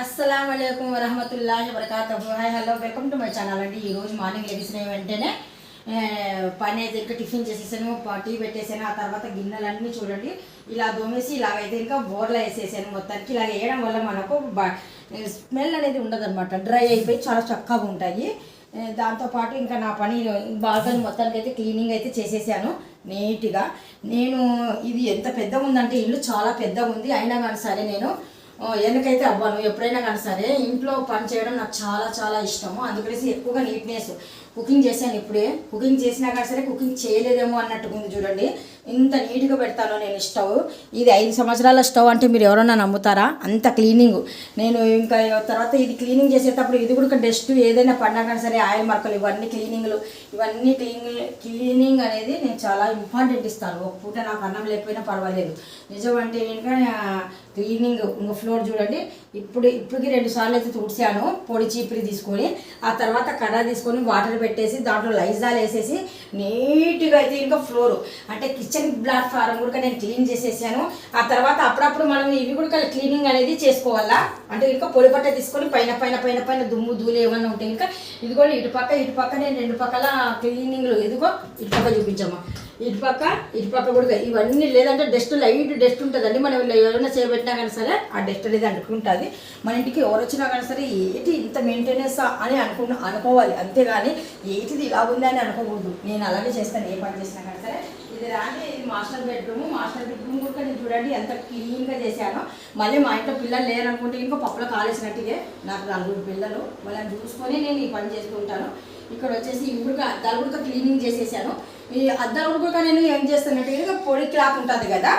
అస్సలాముఅలైకుం వరహమతుల్లాహి వబరకాతుహు. Hi hello welcome to my channel అండి. ఈరోజు మార్నింగ్ లెగిసిన వెంటనే పని అయితే ఇంకా టిఫిన్ చేసేసాను, టీ పెట్టేసాను. ఆ తర్వాత గిన్నెలన్నీ చూడండి ఇలా దోమేసి ఇలాగైతే ఇంకా బోర్లో వేసేసాను. మొత్తానికి ఇలా వేయడం వల్ల మనకు స్మెల్ అనేది ఉండదు అనమాట, డ్రై అయిపోయి చాలా చక్కగా ఉంటాయి. దాంతోపాటు ఇంకా నా పని బాగా మొత్తానికి అయితే క్లీనింగ్ అయితే చేసేసాను నీట్గా. నేను ఇది ఎంత పెద్దగా ఉందంటే ఇల్లు చాలా పెద్దగా ఉంది, అయినా కానీ సరే నేను ఎందుకైతే అవ్వను. ఎప్పుడైనా కానీ సరే ఇంట్లో పని చేయడం నాకు చాలా చాలా ఇష్టము. అందుకనేసి ఎక్కువగా నీట్నెస్ కుకింగ్ చేశాను. ఇప్పుడే కుకింగ్ చేసినా కానీ సరే కుకింగ్ చేయలేదేమో అన్నట్టుగా ఉంది చూడండి. ఇంత నీట్గా పెడతాను నేను స్టవ్. ఇది 5 సంవత్సరాల స్టవ్ అంటే మీరు ఎవరన్నా నమ్ముతారా? అంత క్లీనింగ్. నేను ఇంకా తర్వాత ఇది క్లీనింగ్ చేసేటప్పుడు ఇది కూడా డస్ట్ ఏదైనా పడినా కానీ సరే ఆయిల్ మరకలు ఇవన్నీ క్లీనింగ్ అనేది నేను చాలా ఇంపార్టెంట్ ఇస్తాను. ఒక పూట నాకు అన్నం లేకపోయినా పర్వాలేదు. నిజం అంటే ఏంటంటే క్లీనింగ్. ఇంకా ఫ్లోర్ చూడండి, ఇప్పటికి 2 సార్లు అయితే తుడిచాను పొడి చీపిరి తీసుకొని. ఆ తర్వాత కర్ర తీసుకొని వాటర్ పెట్టేసి దాంట్లో లైజాల్ వేసేసి నీట్గా అయితే ఇంకా ఫ్లోర్ అంటే కిచెన్ ప్లాట్ఫారం కూడా నేను క్లీన్ చేసేసాను. ఆ తర్వాత అప్పుడప్పుడు మనం ఇవి కూడా క్లీనింగ్ అనేది చేసుకోవాలా. అంటే ఇంకా పొడి పట్ట తీసుకొని పైన పైన పైన పైన దుమ్ము ధూళి ఏమన్నా ఉంటాయి ఇంకా ఇదిగో ఇటుపక్క నేను 2 పక్కల క్లీనింగ్లు. ఇదిగో ఇటుపక్క చూపించమ్మా, ఇటుపక్క కూడా ఇవన్నీ. లేదంటే లైట్ డస్ట్ ఉంటుందండి. మనం ఎవరైనా చేయబెట్టినా కానీ సరే ఆ డస్ట్ అనేది అంటుకుంటుంది. మన ఇంటికి ఎవరు వచ్చినా కానీ సరే ఏంటి ఇంత మెయింటెనెన్స్ అని అనుకోవాలి, అంతేగాని ఏంటిది ఇలా ఉంది అని అనుకోకూడదు. నేను అలాగే చేస్తాను ఏ పని చేసినా కానీ సరే. ఇది మాస్టర్ బెడ్రూమ్ కూడా నేను చూడండి ఎంత క్లీన్గా చేశాను. మళ్ళీ మా ఇంట్లో పిల్లలు లేరనుకుంటే ఇంకా పప్పులో కాలేసినట్టుగా. నాకు 4 పిల్లలు, వాళ్ళని చూసుకొని నేను ఈ పని చేస్తూ ఉంటాను. ఇక్కడ వచ్చేసి ఇప్పుడు అద్దాలు కూడా క్లీనింగ్ చేసేసాను. ఈ అద్దాలు కూడా నేను ఏం చేస్తానంటే పొడి క్లాత్ ఉంటుంది కదా,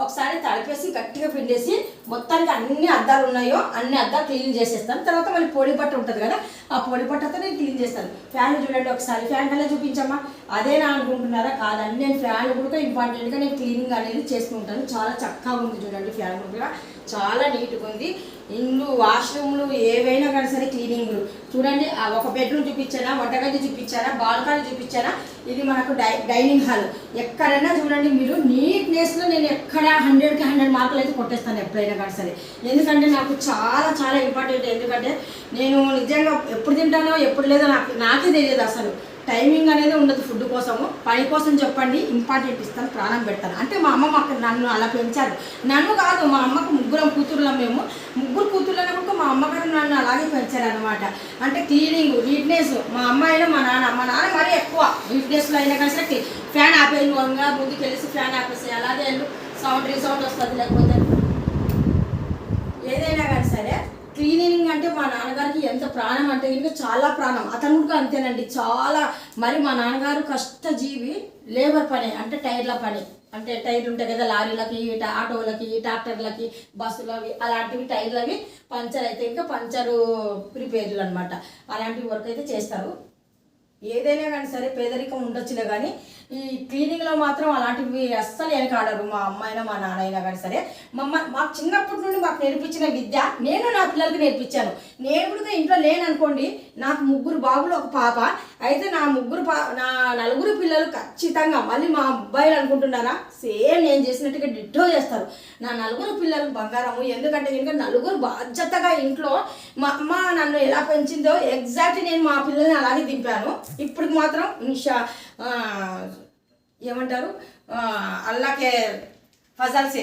ఒకసారి తడిపేసి గట్టిగా పిండేసి మొత్తానికి అన్ని అద్దాలు ఉన్నాయో అన్ని అద్దాలు క్లీన్ చేసేస్తాను. తర్వాత మళ్ళీ పొడి బట్ట ఉంటుంది కదా, ఆ పొడి బట్టతో నేను క్లీన్ చేస్తాను. ఫ్యాన్ చూడండి ఒకసారి, ఫ్యాన్ కల్లా చూపించమ్మా. అదేనా అనుకుంటున్నారా? కాదండి, నేను ఫ్యాన్ కూడా ఇంపార్టెంట్గా నేను క్లీనింగ్ అనేది చేసుకుంటాను. చాలా చక్కగా ఉంది చూడండి, ఫ్యాన్ కూడా చాలా నీట్గా ఉంది. ఇల్లు వాష్రూమ్లు ఏవైనా కానీ సరే క్లీనింగ్లు చూడండి. ఒక బెడ్రూమ్ చూపించానా, వంటగది చూపించానా, బాల్కనీ చూపించానా. ఇది మనకు డైనింగ్ హాల్. ఎక్కడైనా చూడండి మీరు నీట్నెస్లో నేను ఎక్కడ 100కి 100 మార్కులు అయితే కొట్టేస్తాను ఎప్పుడైనా కానీ సరే. ఎందుకంటే నాకు చాలా చాలా ఇంపార్టెంట్. ఎందుకంటే నేను నిజంగా ఎప్పుడు తింటానో ఎప్పుడు లేదో నాకే తెలియదు అసలు. టైమింగ్ అనేది ఉండదు ఫుడ్ కోసము. పని కోసం చెప్పండి ఇంపార్టెంట్ ఇస్తాను, ప్రాణం పెడతాను. అంటే మా అమ్మ నన్ను అలా పెంచారు. నన్ను కాదు, మా అమ్మకు 3 కూతుర్లం. మేము 3 కూతుర్లను కూడా మా అమ్మగారు నన్ను అలాగే పెంచారు అనమాట. అంటే క్లీనింగ్, నీట్నెస్. మా అమ్మ అయినా మా నాన్న మరీ ఎక్కువ నీట్నెస్లో అయినా కానీ సరే. ఫ్యాన్ ఆపేది ముందుకు వెళ్ళేసి ఫ్యాన్ ఆపేసి అలాగే రీసౌండ్ వస్తుంది. లేకపోతే ఏదైనా కానీ సరే క్లీనింగ్ అంటే మా నాన్నగారికి ఎంత ప్రాణం అంటే ఇంకా చాలా ప్రాణం. అతను కూడా అంతేనండి, చాలా. మరి మా నాన్నగారు కష్టజీవి. లేబర్ పని అంటే టైర్ల పని. అంటే టైర్లు ఉంటాయి కదా లారీలకి, ఆటోలకి, ట్రాక్టర్లకి, బస్సులవి, అలాంటివి టైర్లవి పంచర్ అయితే ఇంకా పంచరు ప్రిపేర్లు అనమాట. అలాంటి వర్క్ అయితే చేస్తారు. ఏదైనా కానీ సరే పేదరికం ఉండొచ్చులే కానీ ఈ క్లీనింగ్లో మాత్రం అలాంటివి అస్సలు వెనకాడరు. మా అమ్మ అయినా మా నాన్న అయినా కానీ సరే. మాకు చిన్నప్పటి నుండి మాకు నేర్పించిన విద్య నేను నా పిల్లలకి నేర్పించాను. నేను కూడా ఇంట్లో లేననుకోండి, నాకు 3 బాబులు 1 పాప. అయితే నా 4 పిల్లలు ఖచ్చితంగా మళ్ళీ మా అబ్బాయిలు అనుకుంటున్నారా, సేమ్ నేను చేసినట్టుగా డిట్టో చేస్తారు. నా 4 పిల్లలు బంగారము. ఎందుకంటే ఇంకా 4 బాధ్యతగా ఇంట్లో మా అమ్మ నన్ను ఎలా పెంచిందో ఎగ్జాక్ట్ నేను మా పిల్లల్ని అలాగే దింపాను. ఇప్పటికి మాత్రం ఏమంటారు, అల్లాకే ఫజల్సే.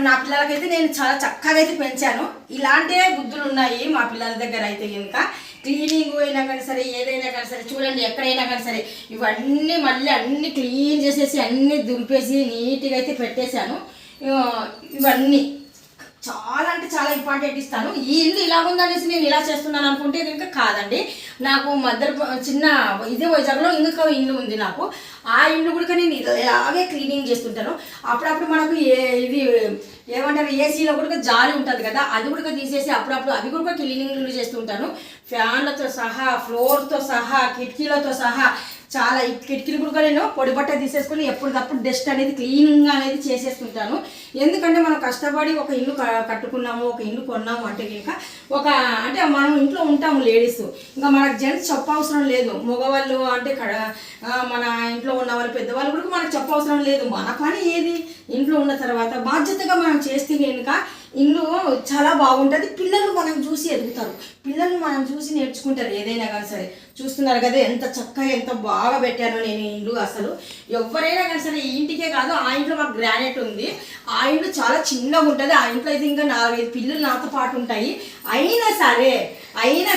నా పిల్లలకైతే నేను చాలా చక్కగా అయితే పెంచాను. ఇలాంటి బుద్ధులు ఉన్నాయి మా పిల్లల దగ్గర అయితే. ఇంకా క్లీనింగ్ అయినా కానీ సరే ఏదైనా కానీ సరే చూడండి, ఎక్కడైనా కానీ సరే ఇవన్నీ మళ్ళీ అన్నీ క్లీన్ చేసేసి అన్నీ దుంపేసి నీట్గా అయితే పెట్టేశాను. ఇవన్నీ చాలా అంటే చాలా ఇంపార్టెంట్ ఇస్తాను. ఈ ఇల్లు ఇలా ఉందనేసి నేను ఇలా చేస్తున్నాను అనుకుంటే ఇంకా కాదండి. నాకు చిన్న ఇదే వైజాగ్లో ఇంకొక ఇల్లు ఉంది నాకు. ఆ ఇల్లు కూడా నేను ఇలాగే క్లీనింగ్ చేస్తుంటాను. అప్పుడప్పుడు మనకు ఇది ఏమంటారు, ఏసీలో కూడా జాలి ఉంటుంది కదా, అది కూడా తీసేసి అప్పుడప్పుడు అవి కూడా క్లీనింగ్లు చేస్తుంటాను. ఫ్యాన్లతో సహా, ఫ్లోర్తో సహా, కిటికీలతో సహా చాలా. ఈ కిటికీలు కూడా నేను పొడి బట్ట తీసేసుకొని ఎప్పటికప్పుడు డస్ట్ అనేది క్లీనింగ్ అనేది చేసేస్తుంటాను. ఎందుకంటే మనం కష్టపడి ఒక ఇల్లు కట్టుకున్నాము, ఒక ఇల్లు కొన్నాము అంటే ఇంకా అంటే మనం ఇంట్లో ఉంటాము లేడీస్. ఇంకా మనకు జెంట్స్ చెప్పవసరం లేదు. మగవాళ్ళు అంటే మన ఇంట్లో ఉన్న వాళ్ళు పెద్దవాళ్ళు కూడా మనకు చెప్పవసరం లేదు. మన పని ఏది ఇంట్లో ఉన్న తర్వాత బాధ్యతగా మనం చేస్తే కనుక ఇల్లు చాలా బాగుంటుంది. పిల్లలు మనం చూసి ఎదుగుతారు, పిల్లలు మనం చూసి నేర్చుకుంటారు ఏదైనా కానీ సరే. చూస్తున్నారు కదా ఎంత చక్కగా ఎంత బాగా పెట్టాను నేను ఇల్లు. అసలు ఎవరైనా కానీ సరే ఈ ఇంటికే కాదు, ఆ ఇంట్లో మాకు గ్రానైట్ ఉంది, ఆ ఇల్లు చాలా చిన్నగా ఉంటుంది. ఆ ఇంట్లో అయితే ఇంకా 4-5 పిల్లలు నాతో పాటు ఉంటాయి. అయినా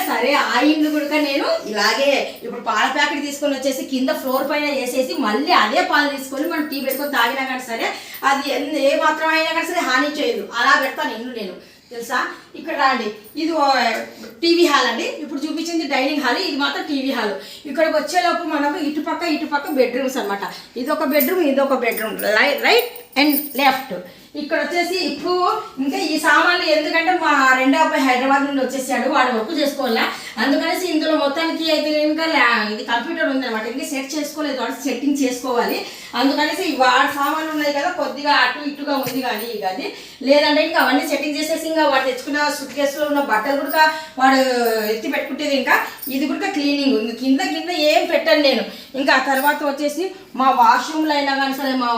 సరే ఆ ఇల్లు కూడా నేను ఇలాగే ఇప్పుడు పాల ప్యాకెట్ తీసుకొని వచ్చేసి కింద ఫ్లోర్ పైన వేసేసి మళ్ళీ అదే పాలు తీసుకొని మనం టీ పెట్టుకొని తాగినా కానీ సరే అది ఏ మాత్రం అయినా కానీ సరే హాని చేయదు. అలా పెడతాను ఇల్లు నేను, తెలుసా. ఇక్కడ రండి, ఇది టీవీ హాల్ అండి. ఇప్పుడు చూపించింది డైనింగ్ హాల్, ఇది మాత్రం టీవీ హాల్. ఇక్కడికి వచ్చేలోపు మనకు ఇటుపక్క బెడ్రూమ్స్ అనమాట. ఇదొక బెడ్రూమ్, ఇదొక బెడ్రూమ్, రైట్ అండ్ లెఫ్ట్. ఇక్కడ వచ్చేసి ఇప్పుడు ఇంకా ఈ సామాన్లు ఎందుకంటే మా రెండో అబ్బాయి హైదరాబాద్ నుండి వచ్చేసాడు, వాడు వర్క్ చేసుకోవాలా, అందుకనేసి ఇందులో మొత్తానికి అయితే ఇంకా ఇది కంప్యూటర్ ఉందన్నమాట, ఇంకా సెట్ చేసుకోలేదు, వాడు సెట్టింగ్ చేసుకోవాలి. అందుకనేసి వాడి సామాన్లు ఉన్నాయి కదా కొద్దిగా అటు ఇటుగా ఉంది కానీ ఇక అది లేదంటే ఇంకా అవన్నీ సెట్టింగ్ చేసేసి ఇంకా వాడు తెచ్చుకున్న సూట్ కేసులో ఉన్న బట్టలు కూడా వాడు ఎత్తి పెట్టుకుంటేది. ఇంకా ఇది కూడా క్లీనింగ్, కింద ఏం పెట్టాను నేను. ఇంకా ఆ తర్వాత వచ్చేసి మా వాష్రూమ్లో అయినా కానీ సరే, మా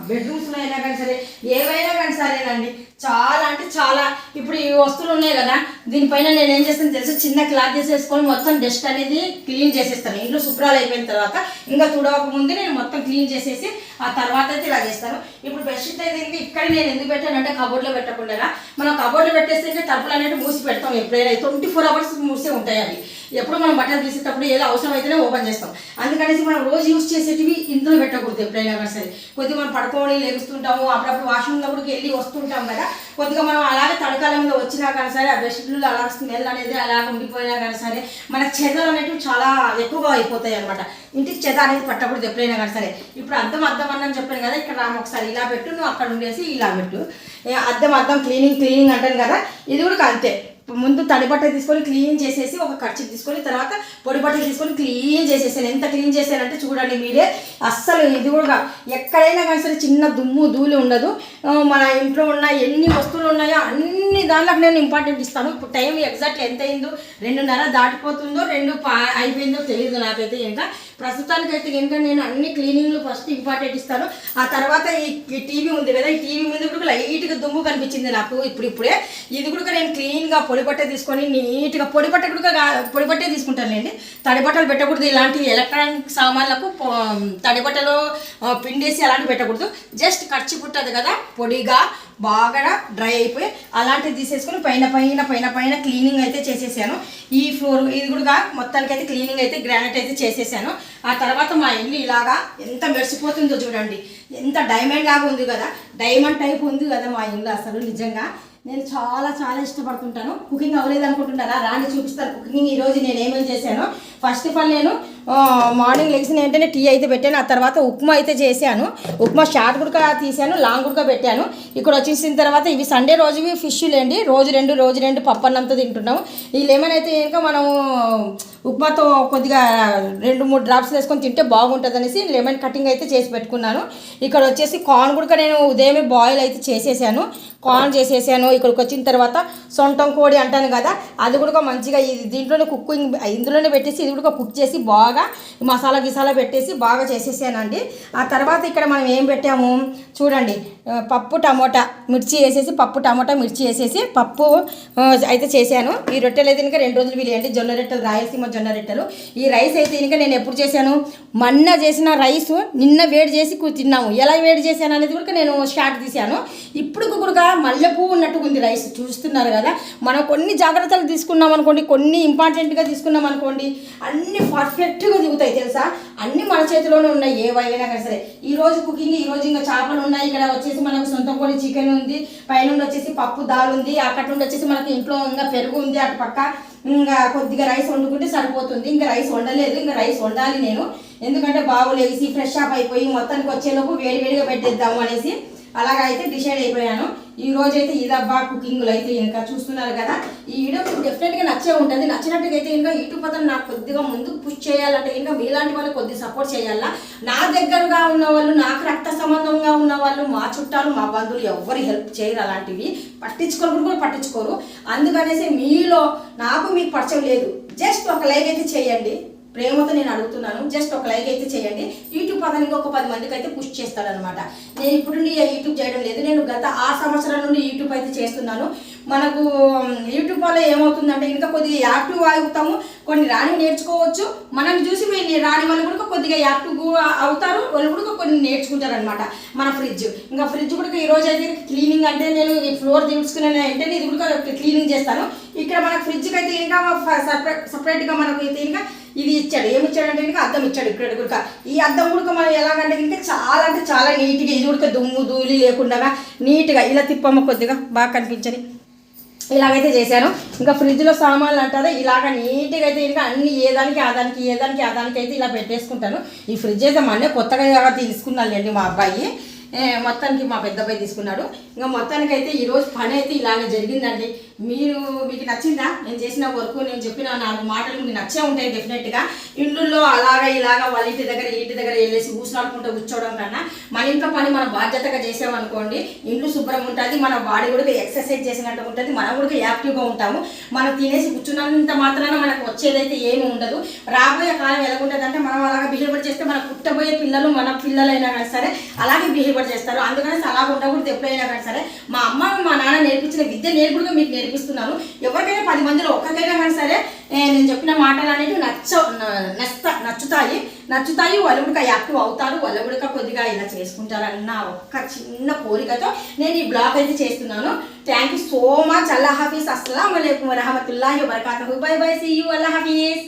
బెడ్రూమ్స్లో అయినా కానీ సరే, ఏవైనా కానీ సరేనండి చాలా అంటే చాలా. ఇప్పుడు ఈ వస్తువులు ఉన్నాయి కదా, దీనిపైన నేను ఏం చేస్తాను తెలుసు, చిన్న క్లాత్ తీసేసుకొని మొత్తం డస్ట్ అనేది క్లీన్ చేసేస్తాను. ఇంట్లో శుభ్రాలు అయిపోయిన తర్వాత ఇంకా తుడవక ముందు నేను మొత్తం క్లీన్ చేసేసి ఆ తర్వాత అయితే ఇలా చేస్తాను. ఇప్పుడు బెడ్షీట్ అయితే ఇక్కడ నేను ఎందుకు పెట్టానంటే కబోర్డ్లో పెట్టకుండా, మనం కబోర్డ్లో పెట్టేస్తే తలుపులు అనేవి మూసి పెడతాం. ఎప్పుడైనా 24 hours మూసే ఉంటాయి అవి. ఎప్పుడు మనం బట్టలు తీసేటప్పుడు ఏదో అవసరం అయితేనే ఓపెన్ చేస్తాం. అందుకనేసి మనం రోజు యూజ్ చేసేటివి ఇంట్లో పెట్టకూడదు ఎప్పుడైనా కానీ సరే. కొద్దిగా మనం పడుకోని లెగుస్తుంటాము, అప్పుడప్పుడు వాష్రూమ్లో కూడా వెళ్ళి వస్తుంటాం కదా, కొద్దిగా మనం అలాగే తడకాల మీద వచ్చినా కానీ సరే ఆ బెడ్షీట్లు అలా స్మెల్ అనేది అలా ఉండిపోయినా కానీ సరే మనకు చెదలు అనేటివి చాలా ఎక్కువగా అయిపోతాయి అనమాట. ఇంటికి చెద అనేది పట్టకూడదు ఎప్పుడైనా కానీ సరే. ఇప్పుడు అద్దం అని చెప్పాను కదా, ఇక్కడ రాము ఒకసారి ఇలా పెట్టు, నువ్వు అక్కడ ఉండేసి ఇలా పెట్టు. అద్దం క్లీనింగ్ అంటాను కదా, ఇది కూడా అంతే. ముందు తడి బట్ట తీసుకొని క్లీన్ చేసేసి ఒక కర్చీ తీసుకొని తర్వాత పొడి బట్టలు తీసుకొని క్లీన్ చేసేసాను. ఎంత క్లీన్ చేశానంటే చూడండి మీరే, అస్సలు ఇది కూడా ఎక్కడైనా కానీ సరే చిన్న దుమ్ము ధూళి ఉండదు. మన ఇంట్లో ఉన్న ఎన్ని వస్తువులు ఉన్నాయో అన్ని దాంట్లోకి నేను ఇంపార్టెంట్ ఇస్తాను. ఇప్పుడు టైం ఎగ్జాక్ట్ ఎంత అయిందో, 2:30 దాటిపోతుందో 2 అయిపోయిందో తెలియదు నాకైతే. ఇంకా ప్రస్తుతానికైతే ఇంకా నేను అన్ని క్లీనింగ్లు ఫస్ట్ ఇంపార్టెంట్ ఇస్తాను. ఆ తర్వాత ఈ టీవీ ఉంది కదా, ఈ టీవీ మీద కూడా లైట్గా దుమ్ము కనిపించింది నాకు ఇప్పుడే. ఇది కూడా నేను క్లీన్గా పొడి బట్ట తీసుకొని నీట్గా పొడి బట్టే తీసుకుంటానులేండి. తడి బట్టలు పెట్టకూడదు, ఇలాంటి ఎలక్ట్రానిక్ సామాన్లకు తడి బట్టలు పిండేసి అలాంటివి పెట్టకూడదు. జస్ట్ ఖర్చు పుట్టదు కదా, పొడిగా బాగా డ్రై అయిపోయి అలాంటివి తీసేసుకొని పైన క్లీనింగ్ అయితే చేసేసాను. ఈ ఫ్లోర్ ఇది కూడా మొత్తానికి అయితే క్లీనింగ్ అయితే గ్రానైట్ అయితే చేసేసాను. ఆ తర్వాత మా ఇల్లు ఇలాగా ఎంత మెరిసిపోతుందో చూడండి, ఎంత డైమండ్ లాగా ఉంది కదా, డైమండ్ టైప్ ఉంది కదా మా ఇల్లు. అసలు నిజంగా నేను చాలా ఇష్టపడుతుంటాను. కుకింగ్ అవ్వలేదు అనుకుంటున్నారా, రాని చూపిస్తాను కుకింగ్ ఈరోజు నేను ఏమేమి చేశాను. ఫస్ట్ ఆఫ్ ఆల్ నేను మార్నింగ్ లెగ్సిన వెంటనే టీ అయితే పెట్టాను. ఆ తర్వాత ఉప్మా అయితే చేశాను. ఉప్మా షార్ట్ కూడా తీసాను, లాంగ్ కూడా పెట్టాను. ఇక్కడ వచ్చేసిన తర్వాత ఇవి సండే రోజువి ఫిష్లేండి, రోజు రెండు పప్పన్నంతో తింటున్నాము. ఈ లెమన్ అయితే ఇంకా మనము ఉప్మాతో కొద్దిగా 2-3 డ్రాప్స్ వేసుకొని తింటే బాగుంటుంది అనేసి లెమన్ కటింగ్ అయితే చేసి పెట్టుకున్నాను. ఇక్కడ వచ్చేసి కార్న్ కూడా నేను ఉదయమే బాయిల్ అయితే చేసేసాను, కార్న్ చేసేసాను. ఇక్కడికి వచ్చిన తర్వాత సొంతం కోడి అంటాను కదా, అది కూడా మంచిగా దీంట్లోనే కుకింగ్ ఇందులోనే పెట్టేసి ఇది కూడా కుక్ చేసి బాగా మసాలా పెట్టేసి బాగా చేసేసానండి. ఆ తర్వాత ఇక్కడ మనం ఏం పెట్టాము చూడండి, పప్పు టమోటా మిర్చి వేసేసి పప్పు అయితే చేశాను. ఈ రొట్టెలు అయితే ఇంకా 2 రోజులు వీలేయండి, జొన్న రొట్టెలు, రాయలసీమ జొన్న రొట్టెలు. ఈ రైస్ అయితే ఇంకా నేను ఎప్పుడు చేశాను, మొన్న చేసిన రైస్ నిన్న వేడి చేసి తిన్నాము. ఎలా వేడి చేశాను అనేది కూడా నేను షార్ట్ తీశాను. ఇప్పుడు కూడా మల్లెపువ్వు ఉన్నట్టుగా ఉంది రైస్, చూస్తున్నారు కదా. మనం కొన్ని జాగ్రత్తలు తీసుకున్నాం అనుకోండి, కొన్ని ఇంపార్టెంట్గా తీసుకున్నాం అనుకోండి, అన్ని పర్ఫెక్ట్గా దిగుతాయి తెలుసా. అన్ని మన చేతిలోనే ఉన్నాయి ఏవైనా కానీ సరే. ఈరోజు కుకింగ్, ఈరోజు ఇంకా చేపలు ఉన్నాయి. ఇక్కడ వచ్చేసి మనకు సొంతం కోడి చికెన్ ఉంది, పైన వచ్చేసి పప్పు దాల్ ఉంది, అక్కడ నుండి వచ్చేసి మనకి ఇంట్లో ఇంకా పెరుగు ఉంది, అటు పక్క ఇంకా కొద్దిగా రైస్ వండుకుంటే సరిపోతుంది. ఇంకా రైస్ వండలేదు, ఇంకా రైస్ వండాలి నేను. ఎందుకంటే బాబు లేచి ఫ్రెష్ అప్ అయిపోయి మొత్తానికి వచ్చేలోపు వేడిగా పెట్టేద్దాము అనేసి అలాగా అయితే డిసైడ్ అయిపోయాను. ఈ రోజు అయితే ఇదబ్బా కుకింగ్లు అయితే ఇంకా చూస్తున్నారు కదా. ఈ వీడియో మీకు డెఫినెట్గా నచ్చే ఉంటుంది. నచ్చినట్టుగా అయితే ఇంకా యూట్యూబ్ పక్కన నాకు కొద్దిగా ముందుకు పుష్ చేయాలంటే ఇంకా మీలాంటి వాళ్ళు కొద్దిగా సపోర్ట్ చేయాలా. నా దగ్గరగా ఉన్న వాళ్ళు, నాకు రక్త సంబంధంగా ఉన్న వాళ్ళు, మా చుట్టాలు, మా బంధువులు ఎవరు హెల్ప్ చేయరు, అలాంటివి పట్టించుకోరు. అందుకనేసి మీలో నాకు మీకు పరిచయం లేదు, జస్ట్ ఒక లైక్ అయితే చేయండి. ప్రేమతో నేను అడుగుతున్నాను, జస్ట్ ఒక లైక్ అయితే చేయండి. యూట్యూబ్ పక్కన ఇంకొక 10 మందికి అయితే పుష్ చేస్తాడనమాట. నేను ఇప్పుడు యూట్యూబ్ చేయడం లేదు, నేను గత 6 సంవత్సరాల నుండి యూట్యూబ్ అయితే చేస్తున్నాను. మనకు యూట్యూబ్ వల్ల ఏమవుతుందంటే ఇంకా కొద్దిగా యాక్టివ్ అవుతాము, కొన్ని రాని నేర్చుకోవచ్చు. మనం చూసి రాని వాళ్ళు కూడా కొద్దిగా యాక్టివ్ అవుతారు, వాళ్ళు కూడా కొన్ని నేర్చుకుంటారు అనమాట. మన ఫ్రిడ్జ్ కూడా ఈరోజు అయితే క్లీనింగ్ అంటే నేను ఈ ఫ్లోర్ తీసుకునే వెంటనే ఇది కూడా క్లీనింగ్ చేస్తాను. ఇక్కడ మనకు ఫ్రిడ్జ్కి అయితే ఇంకా సపరేట్గా మనకు అయితే ఇంకా ఇది ఇచ్చాడు. ఏమి ఇచ్చాడంటే ఇంకా అద్దం ఇచ్చాడు. ఇక్కడ కూడా ఈ అద్దం కూడా మనం ఎలాగంటే ఇంకా చాలా అంటే చాలా నీట్గా, ఇది కూడా దుమ్ము ధూళి లేకుండా నీట్గా ఇలా తిప్పమ్మ కొద్దిగా బాగా కనిపించని ఇలాగైతే చేశాను. ఇంకా ఫ్రిడ్జ్లో సామాన్లు అంటారా ఇలాగ నీట్గా అయితే ఇంకా అన్ని ఏదానికి ఆదానికి అయితే ఇలా పెట్టేసుకుంటాను. ఈ ఫ్రిడ్జ్ అయితే మొన్నే కొత్తగా తీసుకున్నానండి మా అబ్బాయి, మొత్తానికి మా పెద్ద అబ్బాయి తీసుకున్నాడు. ఇంకా మొత్తానికి అయితే ఈరోజు పని అయితే ఇలాగే జరిగిందండి. మీకు నచ్చిందా నేను చేసిన వర్క్? నేను చెప్పిన 4 మాటలు మీకు నచ్చే ఉంటాయి డెఫినెట్గా. ఇళ్ళల్లో అలాగా ఇలాగా వాళ్ళ ఇంటి దగ్గర వెళ్ళేసి ఊసులాడుకుంటూ కూర్చోవడం కన్నా మన ఇంట్లో పని మనం బాధ్యతగా చేసామనుకోండి, ఇంట్లో శుభ్రం ఉంటుంది, మన బాడీ కూడా ఎక్సర్సైజ్ చేసినట్టు ఉంటుంది, మనం కూడా యాక్టివ్గా ఉంటాము. మనం తినేసి కూర్చున్నంత మాత్రాన మనకు వచ్చేదైతే ఏమి ఉండదు. రాబోయే కాలం ఎలా ఉంటుంది అంటే మనం అలాగా బిహేవియర్ చేస్తే మన పుట్టబోయే పిల్లలు మన పిల్లలైనా కానీ సరే అలాగే బిహేవియర్ చేస్తారు. అందుకని అలా ఉండకూడదు ఎప్పుడైనా కానీ సరే. మా అమ్మ మా నాన్న నేర్పించిన విద్య నేర్పుడుగా మీకు నేర్పిస్తున్నాను. ఎవరికైనా 10 మందిలో ఒక్కరికైనా కానీ సరే నేను చెప్పిన మాటలు అనేవి నచ్చుతాయి, వాళ్ళు కూడా యాక్టివ్ అవుతారు, వాళ్ళు కూడా కొద్దిగా ఇలా చేసుకుంటారన్న ఒక్క చిన్న కోరికతో నేను ఈ బ్లాగ్ అయితే చేస్తున్నాను. Thank you so much. అల్లా హాఫీజ్. అస్సలాము అలైకుం వరహమతుల్లాహి వబరకాతుహు. Bye bye, see you. అల్లా హాఫీజ్.